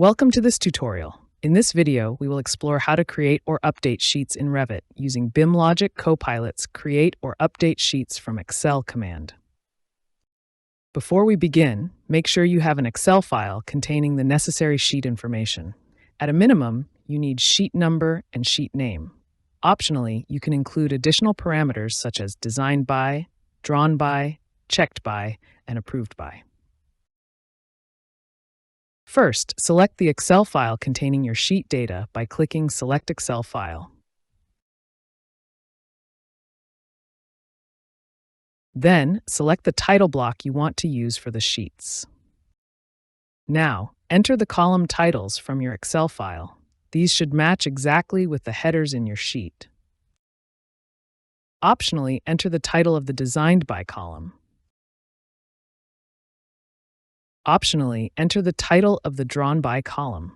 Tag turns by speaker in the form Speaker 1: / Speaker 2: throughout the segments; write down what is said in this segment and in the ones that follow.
Speaker 1: Welcome to this tutorial. In this video, we will explore how to create or update sheets in Revit using BIMLOGIQ Copilot's Create or Update Sheets from Excel command. Before we begin, make sure you have an Excel file containing the necessary sheet information. At a minimum, you need sheet number and sheet name. Optionally, you can include additional parameters such as designed by, drawn by, checked by, and approved by. First, select the Excel file containing your sheet data by clicking Select Excel File. Then, select the title block you want to use for the sheets. Now, enter the column titles from your Excel file. These should match exactly with the headers in your sheet. Optionally, enter the title of the Designed By column. Optionally, enter the title of the Drawn By column.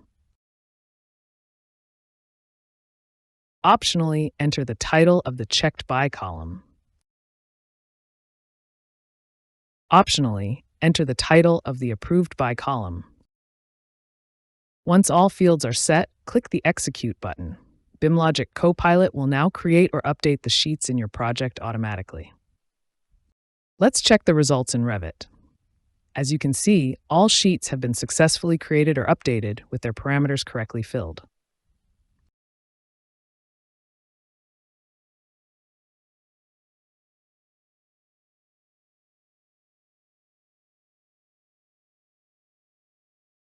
Speaker 1: Optionally, enter the title of the Checked By column. Optionally, enter the title of the Approved By column. Once all fields are set, click the Execute button. BIMLOGIQ Copilot will now create or update the sheets in your project automatically. Let's check the results in Revit. As you can see, all sheets have been successfully created or updated with their parameters correctly filled.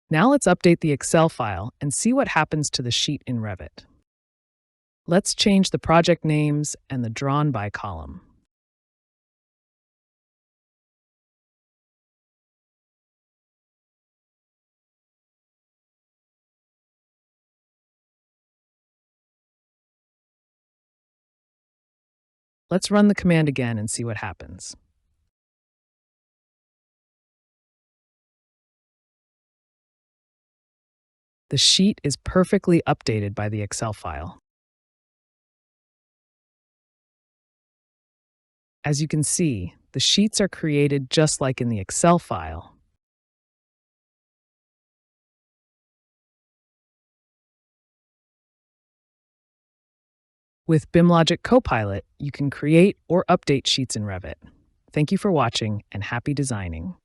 Speaker 1: Now let's update the Excel file and see what happens to the sheet in Revit. Let's change the project names and the Drawn By column. Let's run the command again and see what happens. The sheet is perfectly updated by the Excel file. As you can see, the sheets are created just like in the Excel file. With BIMLOGIQ Copilot, you can create or update sheets in Revit. Thank you for watching and happy designing.